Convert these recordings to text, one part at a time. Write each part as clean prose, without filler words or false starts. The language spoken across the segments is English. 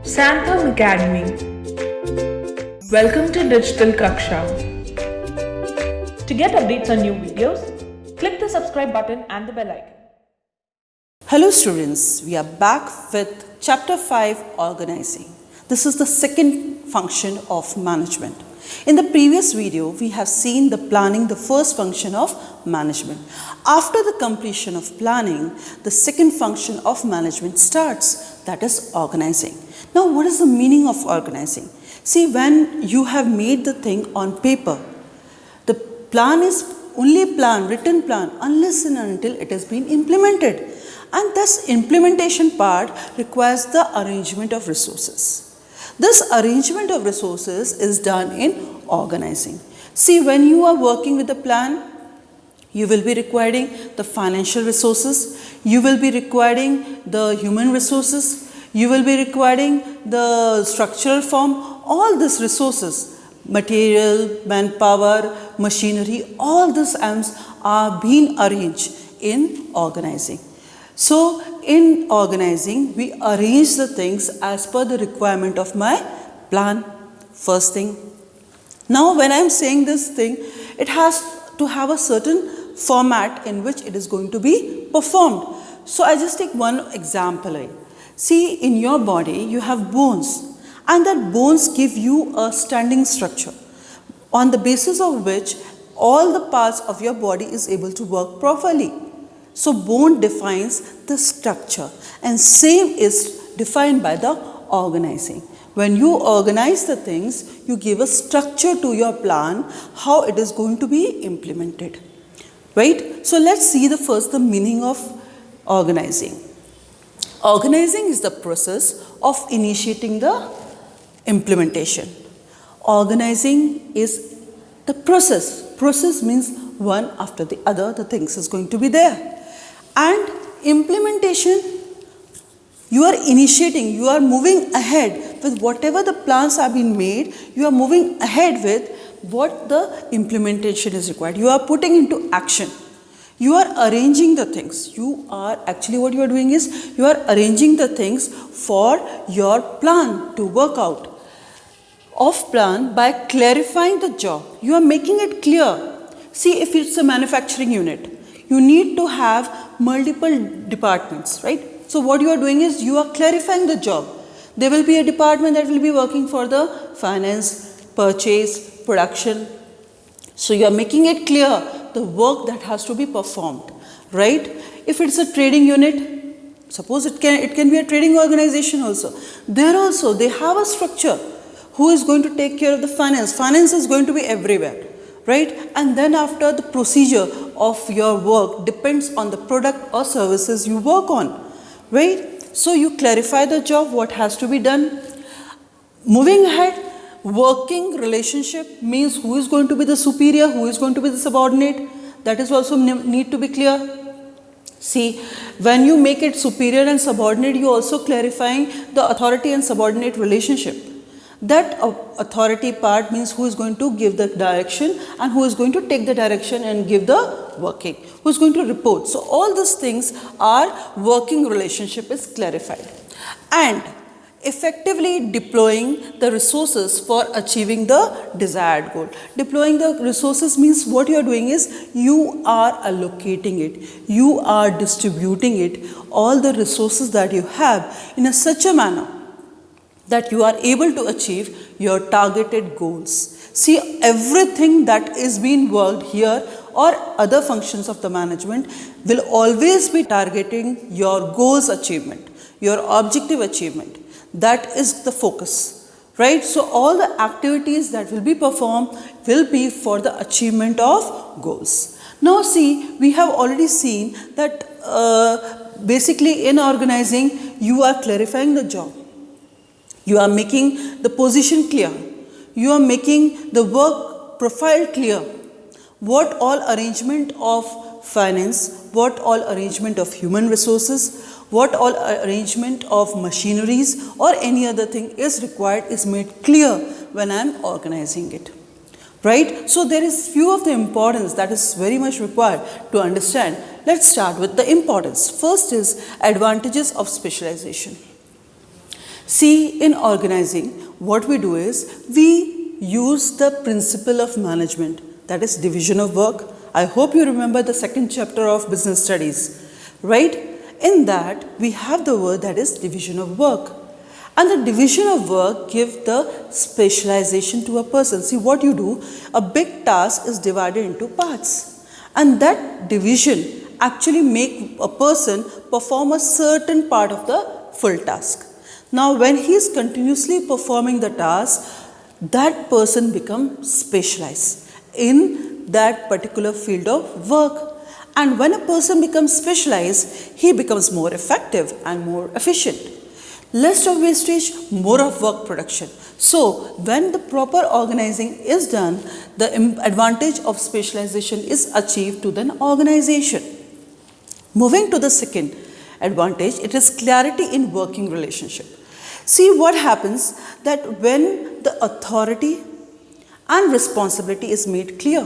Santham Academy. Welcome to Digital Kaksha. To get updates on new videos, click the subscribe button and the bell icon. Hello students, we are back with chapter 5, organizing. This is the second function of management. In the previous video, we have seen the planning, the first function of management. After the completion of planning, the second function of management starts, that is organizing. Now, what is the meaning of organizing? See, when you have made the thing on paper, the plan is only plan, written plan, unless and until it has been implemented. And this implementation part requires the arrangement of resources. This arrangement of resources is done in organizing. See, when you are working with a plan, you will be requiring the financial resources, you will be requiring the human resources, you will be requiring the structural form, all these resources, material, manpower, machinery, all these items are being arranged in organizing. So, in organizing, we arrange the things as per the requirement of my plan, first thing. Now, when I am saying this thing, it has to have a certain format in which it is going to be performed. So, I just take one example. See, in your body, you have bones, and that bones give you a standing structure on the basis of which all the parts of your body is able to work properly. So, bone defines the structure, and same is defined by the organizing. When you organize the things, you give a structure to your plan, how it is going to be implemented. Right? So, let's see the meaning of organizing. Organizing is the process of initiating the implementation. Organizing is the process. Process means one after the other, the things is going to be there. And implementation, you are initiating, you are moving ahead with whatever the plans have been made, you are moving ahead with what the implementation is required. You are putting into action. You are arranging the things. You are actually what you are doing is you are arranging the things for your plan to work out. Of plan by clarifying the job. You are making it clear. See, if it's a manufacturing unit, you need to have multiple departments, right? So what you are doing is you are clarifying the job. There will be a department that will be working for the finance, purchase, production. So you are making it clear the work that has to be performed, right? If it's a trading unit, suppose it can be a trading organization also. There also they have a structure. Who is going to take care of the finance? Finance is going to be everywhere, right? And then after, the procedure of your work depends on the product or services you work on, right? So you clarify the job, what has to be done. Moving ahead, working relationship means who is going to be the superior, who is going to be the subordinate. That is also need to be clear. See, when you make it superior and subordinate, you also clarifying the authority and subordinate relationship. That authority part means who is going to give the direction and who is going to take the direction and give the working, who is going to report. So, all these things are working relationship is clarified. And effectively deploying the resources for achieving the desired goal. Deploying the resources means what you are doing is you are allocating it, you are distributing it, all the resources that you have in such a manner that you are able to achieve your targeted goals. See, everything that is being worked here or other functions of the management will always be targeting your goals achievement, your objective achievement. That is the focus, right? So, all the activities that will be performed will be for the achievement of goals. Now, see, we have already seen that basically in organizing, you are clarifying the job. You are making the position clear. You are making the work profile clear. What all arrangement of finance, what all arrangement of human resources, what all arrangement of machineries or any other thing is required is made clear when I am organizing it. Right? So there is few of the importance that is very much required to understand let's start with the importance. First is advantages of specialization. See, in organizing, what we do is we use the principle of management, that is division of work. I hope you remember the second chapter of business studies, right? In that, we have the word that is division of work. And the division of work gives the specialization to a person. See what you do, a big task is divided into parts. And that division actually make a person perform a certain part of the full task. Now when he is continuously performing the task, that person becomes specialized in that particular field of work. And when a person becomes specialized, he becomes more effective and more efficient. Less of wastage, more of work production. So when the proper organizing is done, the advantage of specialization is achieved to the organization. Moving to the second advantage, it is clarity in working relationship. See what happens that when the authority and responsibility is made clear,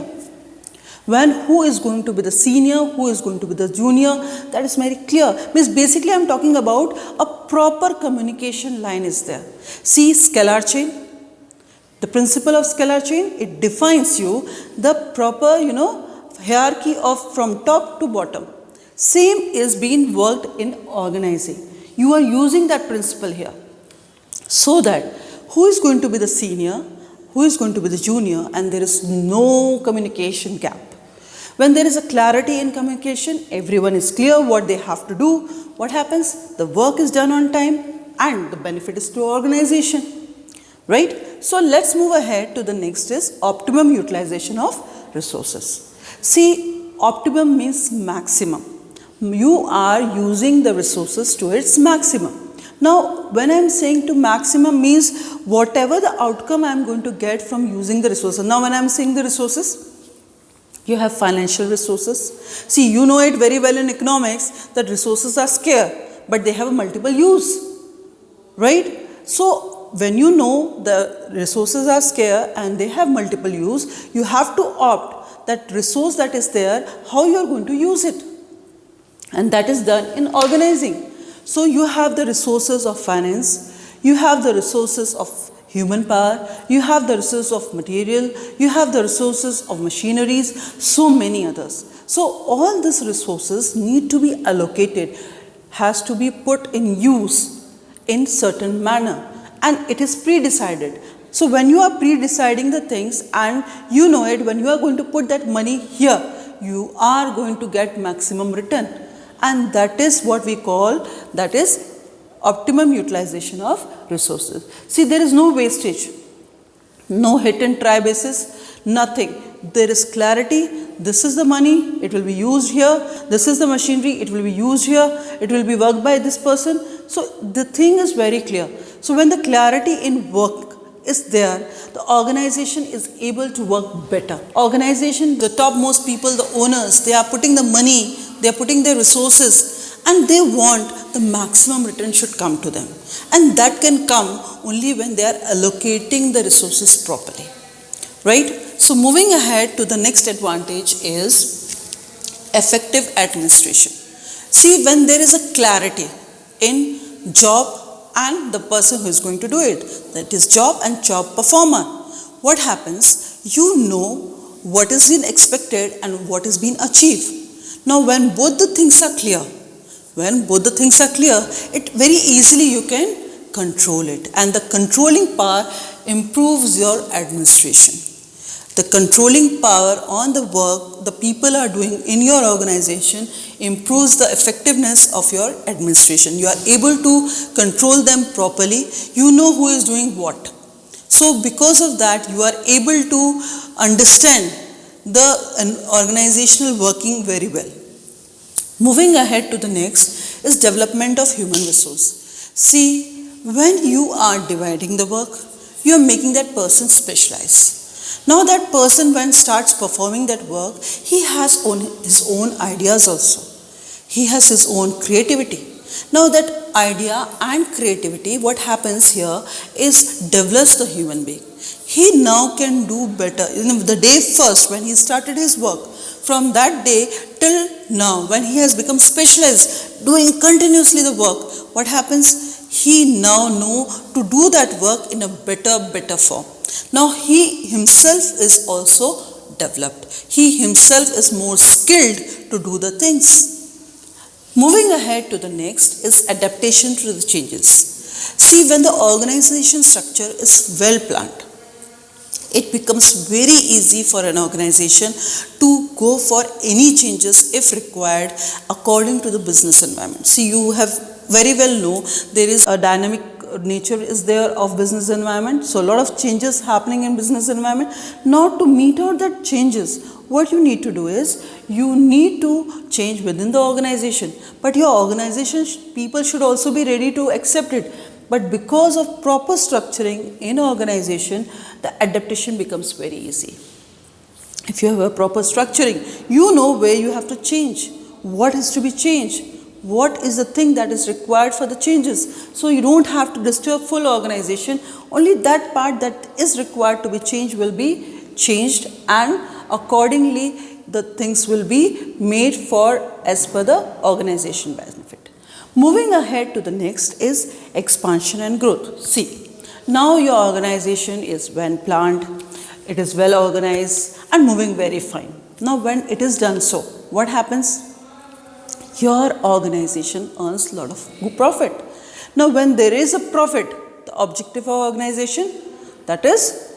when who is going to be the senior, who is going to be the junior, that is very clear. Means basically I am talking about a proper communication line is there. See scalar chain, the principle of scalar chain, it defines you the proper hierarchy of from top to bottom. Same is being worked in organizing. You are using that principle here. So that who is going to be the senior, who is going to be the junior, and there is no communication gap. When there is a clarity in communication, everyone is clear what they have to do. What happens? The work is done on time and the benefit is to organization. Right? So let's move ahead to the next is optimum utilization of resources. See, optimum means maximum. You are using the resources to its maximum. Now, when I am saying to maximum means whatever the outcome I am going to get from using the resources. Now, when I am saying the resources, you have financial resources. See, you know it very well in economics that resources are scarce, but they have a multiple use, right? So, when you know the resources are scarce and they have multiple use, you have to opt that resource that is there, how you are going to use it. And that is done in organizing. So you have the resources of finance, you have the resources of human power, you have the resources of material, you have the resources of machineries, so many others. So all these resources need to be allocated, has to be put in use in certain manner, and it is pre-decided. So when you are pre-deciding the things and you know it, when you are going to put that money here, you are going to get maximum return. And that is what we call, that is optimum utilization of resources. See, there is no wastage, no hit and try basis, nothing. There is clarity, this is the money, it will be used here, this is the machinery, it will be used here, it will be worked by this person. So the thing is very clear. So when the clarity in work is there, the organization is able to work better. Organization, the topmost people, the owners, they are putting the money, they are putting their resources, and they want the maximum return should come to them. And that can come only when they are allocating the resources properly. Right? So moving ahead to the next advantage is effective administration. See, when there is a clarity in job and the person who is going to do it, that is job and job performer, what happens? You know what is being expected and what is being achieved. Now when both the things are clear, it very easily you can control it, and the controlling power improves your administration. The controlling power on the work the people are doing in your organization improves the effectiveness of your administration. You are able to control them properly. You know who is doing what. So because of that, you are able to understand the organizational working very well. Moving ahead to the next is development of human resource. See, when you are dividing the work, you are making that person specialized. Now that person when starts performing that work, he has his own ideas also. He has his own creativity. Now that idea and creativity, what happens here is develops the human being. He now can do better. The day first when he started his work, from that day till now, when he has become specialized, doing continuously the work, what happens? He now know to do that work in a better form. Now he himself is also developed. He himself is more skilled to do the things. Moving ahead to the next is adaptation to the changes. See, when the organization structure is well planned, it becomes very easy for an organization to go for any changes if required according to the business environment. See, you have very well know there is a dynamic nature is there of business environment. So a lot of changes happening in business environment. Now to meet out that changes, what you need to do is you need to change within the organization. But your organization people should also be ready to accept it. But because of proper structuring in organization, the adaptation becomes very easy. If you have a proper structuring, you know where you have to change, what is to be changed, what is the thing that is required for the changes. So you don't have to disturb full organization, only that part that is required to be changed will be changed, and accordingly the things will be made for as per the organization benefit. Moving ahead to the next is expansion and growth. See, now your organization is well planned, it is well organized and moving very fine. Now when it is done so, what happens? Your organization earns a lot of profit. Now when there is a profit, the objective of organization, that is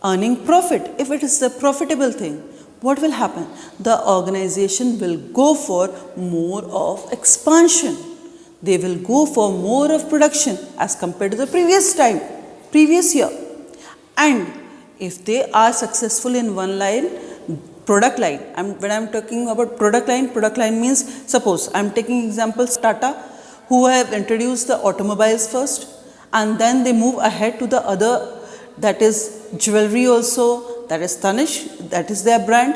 earning profit. If it is a profitable thing, what will happen? The organization will go for more of expansion. They will go for more of production as compared to the previous year. And if they are successful in one line, product line, when I'm talking about product line means, suppose I'm taking examples Tata, who have introduced the automobiles first, and then they move ahead to the other, that is jewelry also, that is Tanishq, that is their brand.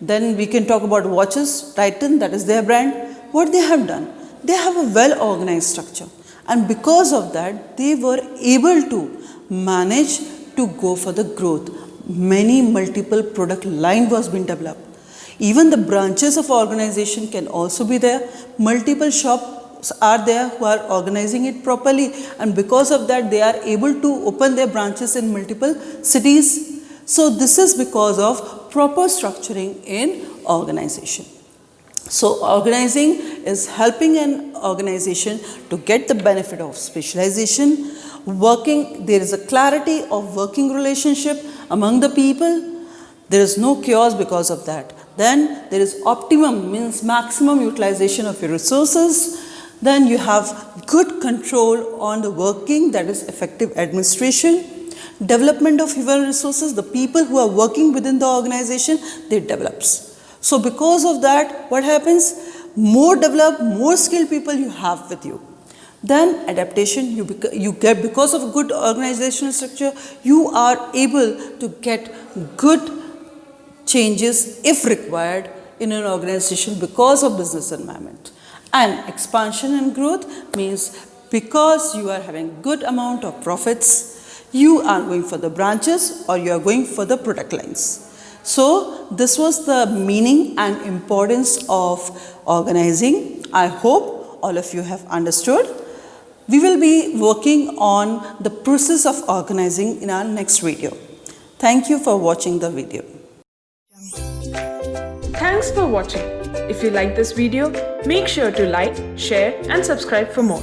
Then we can talk about watches, Titan, that is their brand. What they have done? They have a well organized structure, and because of that they were able to manage to go for the growth. Many multiple product line was being developed. Even the branches of organization can also be there. Multiple shops are there who are organizing it properly, and because of that they are able to open their branches in multiple cities. So this is because of proper structuring in organization. So organizing is helping an organization to get the benefit of specialization. There is a clarity of working relationship among the people. There is no chaos because of that. Then there is optimum, means maximum utilization of your resources. Then you have good control on the working, that is effective administration. Development of human resources, the people who are working within the organization, they develops. So because of that, what happens? More developed, more skilled people you have with you. Then adaptation, you get, because of good organizational structure, you are able to get good changes if required in an organization because of business environment. And expansion and growth means because you are having good amount of profits, you are going for the branches or you are going for the product lines. So this was the meaning and importance of organizing. I hope all of you have understood. We will be working on the process of organizing in our next video. Thank you for watching the video. Thanks for watching. If you like this video, make sure to like, share and subscribe for more.